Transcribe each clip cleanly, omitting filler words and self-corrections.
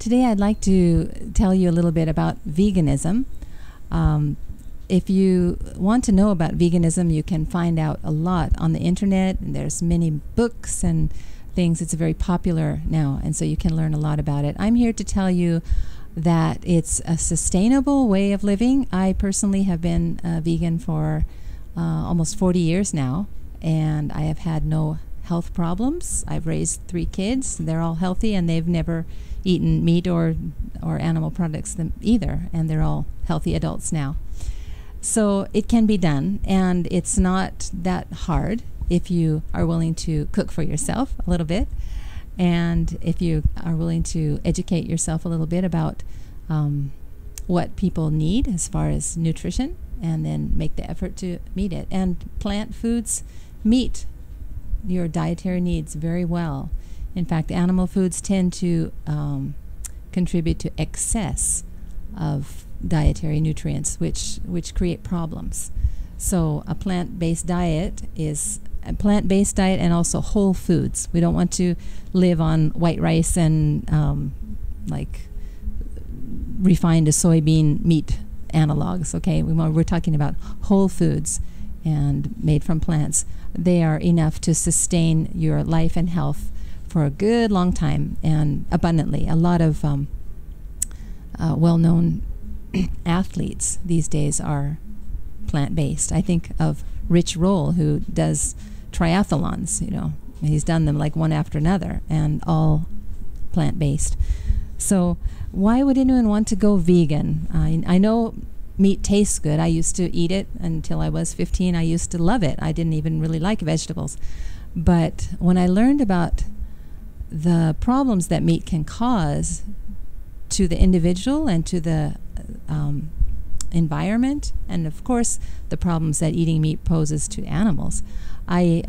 Today I'd like to tell you a little bit about veganism. If you want to know about veganism, you can find out a lot on the internet, and there's many books and things. It's very popular now, and so you can learn a lot about it. I'm here to tell you that it's a sustainable way of living. I personally have been vegan for almost 40 years now, and I have had no health problems. I've raised 3 kids. They're all healthy, and they've never eaten meat or animal products either, and they're all healthy adults now. So it can be done, and it's not that hard if you are willing to cook for yourself a little bit, and if you are willing to educate yourself a little bit about what people need as far as nutrition, and then make the effort to meet it. And plant foods meet your dietary needs very well. In fact, animal foods tend to contribute to excess of dietary nutrients, which create problems. So a plant-based diet is a plant-based diet, and also whole foods. We don't want to live on white rice and like refined soybean meat analogs. Okay, we're talking about whole foods and made from plants. They are enough to sustain your life and health for a good long time and abundantly. A lot of well-known athletes these days are plant-based. I think of Rich Roll, who does triathlons. He's done them like one after another, and all plant-based. So why would anyone want to go vegan? I know meat tastes good. I used to eat it until I was 15. I used to love it. I didn't even really like vegetables. But when I learned about the problems that meat can cause to the individual and to the environment, and of course the problems that eating meat poses to animals, I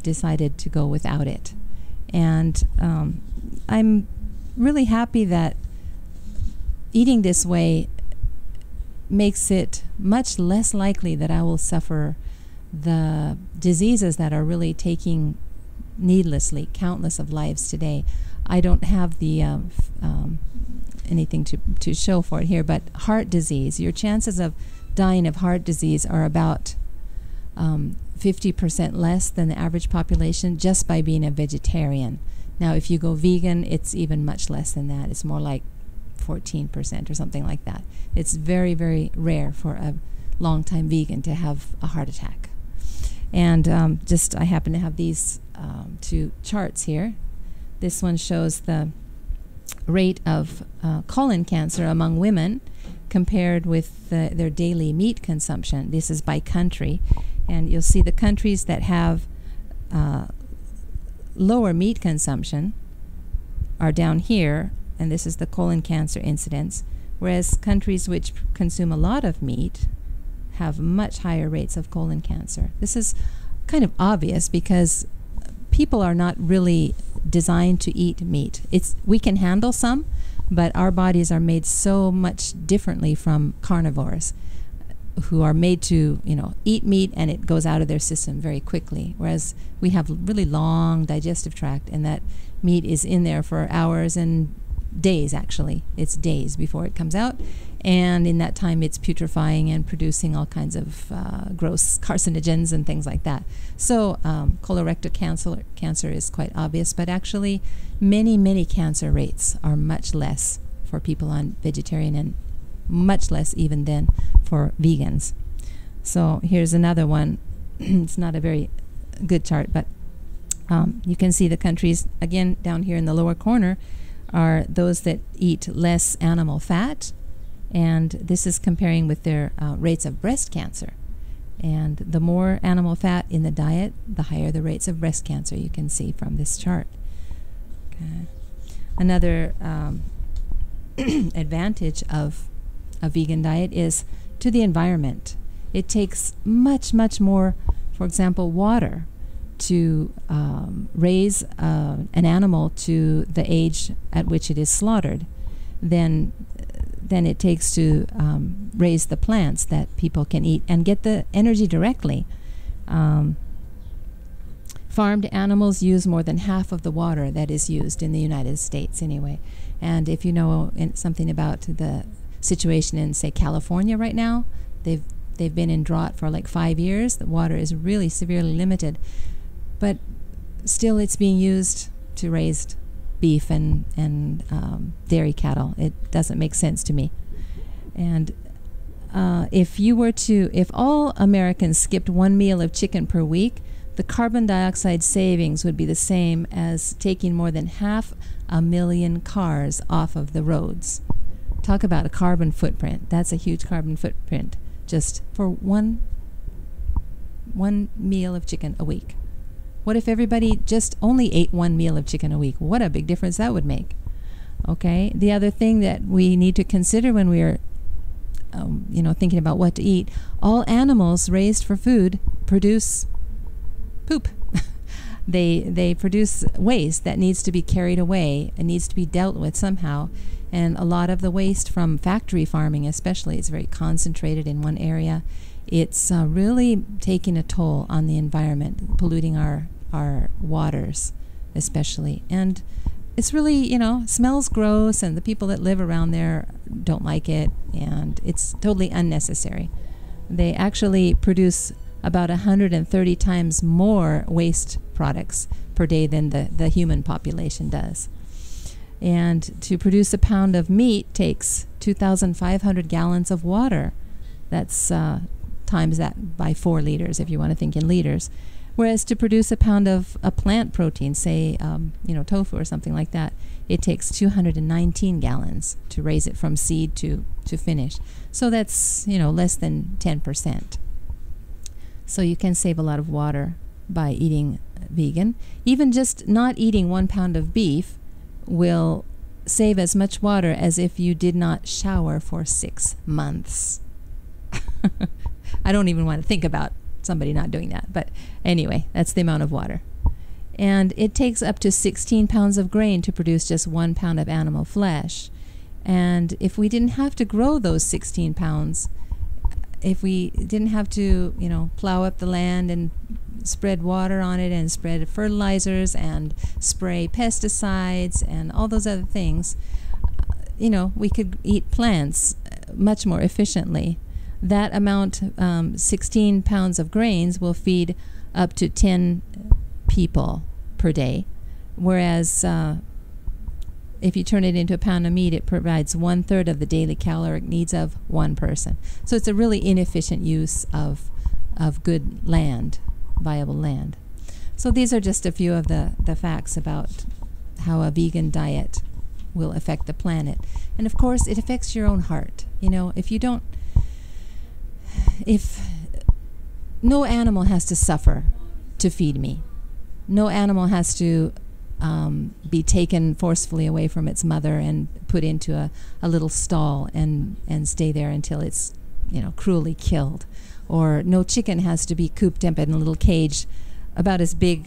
decided to go without it. And I'm really happy that eating this way makes it much less likely that I will suffer the diseases that are really taking needlessly countless of lives today. I don't have the anything to show for it here, but heart disease, your chances of dying of heart disease are about 50% less than the average population just by being a vegetarian. Now, if you go vegan, it's even much less than that. It's more like 14% or something like that. It's very, very rare for a long-time vegan to have a heart attack. And I happen to have these 2 charts here. This one shows the rate of colon cancer among women compared with their daily meat consumption. This is by country, and you'll see the countries that have lower meat consumption are down here, and this is the colon cancer incidence, whereas countries which consume a lot of meat have much higher rates of colon cancer. This is kind of obvious because people are not really designed to eat meat. We can handle some, but our bodies are made so much differently from carnivores, who are made to eat meat and it goes out of their system very quickly, whereas we have really long digestive tract, and that meat is in there for hours and days. Actually, it's days before it comes out, and in that time it's putrefying and producing all kinds of gross carcinogens and things like that. So colorectal cancer is quite obvious, but actually many cancer rates are much less for people on vegetarian, and much less even than for vegans. So here's another one. It's not a very good chart, but you can see the countries again down here in the lower corner are those that eat less animal fat, and this is comparing with their rates of breast cancer. And the more animal fat in the diet, the higher the rates of breast cancer, you can see from this chart. Okay. Another advantage of a vegan diet is to the environment. It takes much more, for example, water to raise an animal to the age at which it is slaughtered than it takes to raise the plants that people can eat and get the energy directly. Farmed animals use more than half of the water that is used in the United States anyway. And if you know something about the situation in, say, California right now, they've been in drought for like 5 years. The water is really severely limited, but still it's being used to raise beef and dairy cattle. It doesn't make sense to me. And if all Americans skipped 1 meal of chicken per week, the carbon dioxide savings would be the same as taking more than 500,000 cars off of the roads. Talk about a carbon footprint. That's a huge carbon footprint just for one meal of chicken a week. What if everybody just only ate 1 meal of chicken a week? What a big difference that would make. Okay. The other thing that we need to consider when we are thinking about what to eat, all animals raised for food produce poop. They produce waste that needs to be carried away and needs to be dealt with somehow. And a lot of the waste from factory farming especially is very concentrated in one area. It's really taking a toll on the environment, polluting our waters especially. And it's really, smells gross, and the people that live around there don't like it, and it's totally unnecessary. They actually produce about 130 times more waste products per day than the human population does. And to produce a pound of meat takes 2,500 gallons of water. That's times that by 4 liters if you want to think in liters. Whereas to produce a pound of a plant protein, say, tofu or something like that, it takes 219 gallons to raise it from seed to finish. So that's, less than 10%. So you can save a lot of water by eating vegan. Even just not eating 1 pound of beef will save as much water as if you did not shower for 6 months. I don't even want to think about somebody not doing that. But anyway, that's the amount of water. And it takes up to 16 pounds of grain to produce just 1 pound of animal flesh. And if we didn't have to grow those 16 pounds, if we didn't have to, plow up the land and spread water on it and spread fertilizers and spray pesticides and all those other things, we could eat plants much more efficiently. That amount, 16 pounds of grains, will feed up to 10 people per day. Whereas if you turn it into a pound of meat, it provides 1/3 of the daily caloric needs of one person. So it's a really inefficient use of good land, viable land. So these are just a few of the facts about how a vegan diet will affect the planet. And of course, it affects your own heart. If no animal has to suffer to feed me, no animal has to be taken forcefully away from its mother and put into a little stall and stay there until it's cruelly killed, or no chicken has to be cooped up in a little cage about as big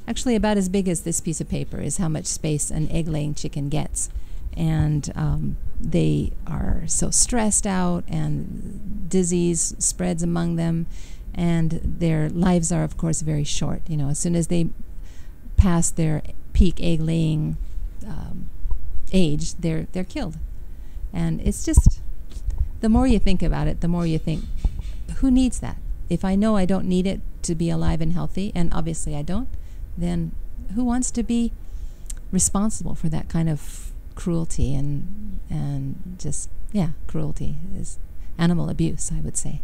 as this piece of paper is how much space an egg-laying chicken gets. And they are so stressed out, and disease spreads among them, and their lives are, of course, very short. As soon as they pass their peak egg-laying age, they're killed. And it's just, the more you think about it, the more you think, who needs that? If I know I don't need it to be alive and healthy, and obviously I don't, then who wants to be responsible for that kind of cruelty and just, cruelty is animal abuse, I would say.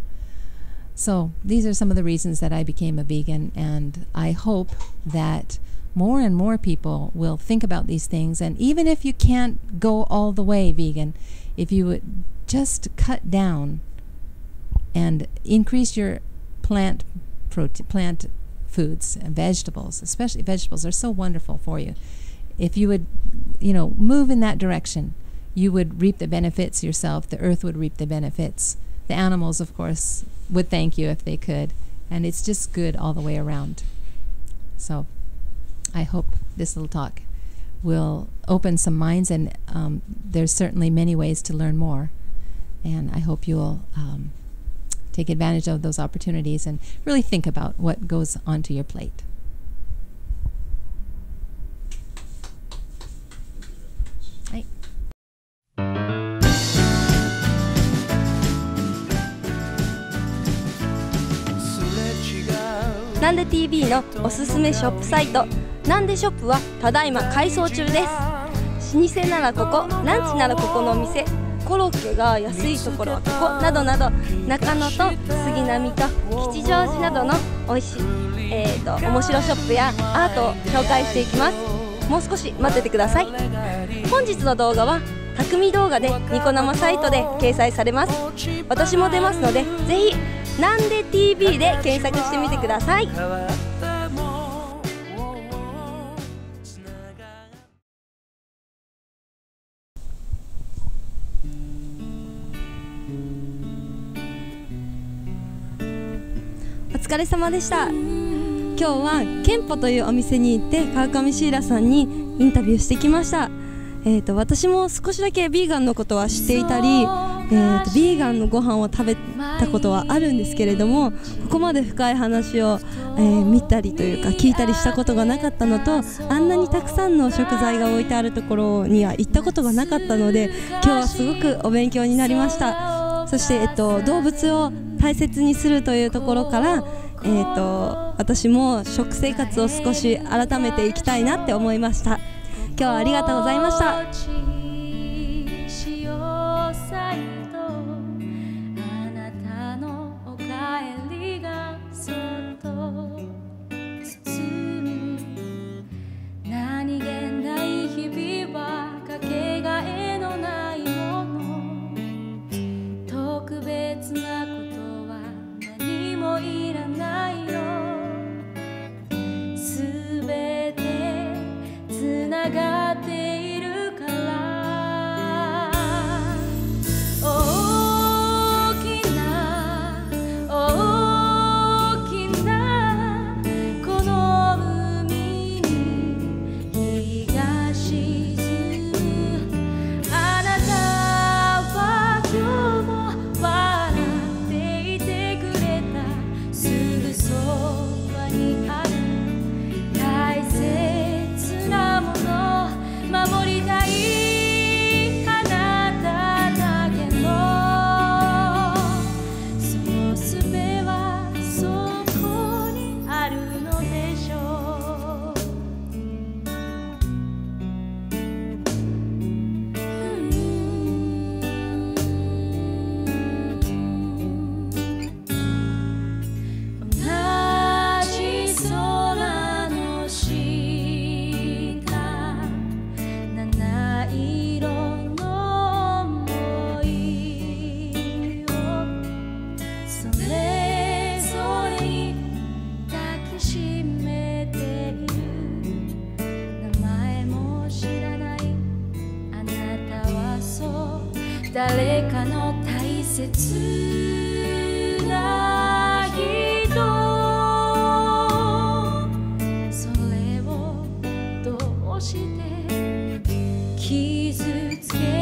So these are some of the reasons that I became a vegan, and I hope that more and more people will think about these things. And even if you can't go all the way vegan, if you would just cut down and increase your plant foods and vegetables, especially vegetables are so wonderful for you. If you would, move in that direction, you would reap the benefits yourself. The earth would reap the benefits. The animals, of course, would thank you if they could. And it's just good all the way around. So I hope this little talk will open some minds, and there's certainly many ways to learn more. And I hope you'll take advantage of those opportunities and really think about what goes onto your plate. Right. なんで TV のおすすめショップサイトなんでショップはただいま改装中です。老舗ならここ、ランチならここのお店、コロッケが安いところはここなどなど、中野と杉並と吉祥寺などの美味しい、面白ショップやアートを紹介していきます。もう少し待っててください。本日の動画は匠動画でニコ生サイトで掲載されます。私も出ますので、ぜひなんで TV で検索してみてください。お疲れ様でした。今日はケンポというお店に行って川上シーラさんにインタビューしてきました。私も少しだけビーガンのことは知っていたり、ビーガンのご飯を食べたことはあるんですけれども、ここまで深い話を、見たりというか聞いたりしたことがなかったのと、あんなにたくさんの食材が置いてあるところには行ったことがなかったので、今日はすごくお勉強になりました。そして、動物を大切にするというところから、私も食生活を少し改めていきたいなって思いました。今日はありがとうございました。誰かの大切な人、それをどうして傷つけ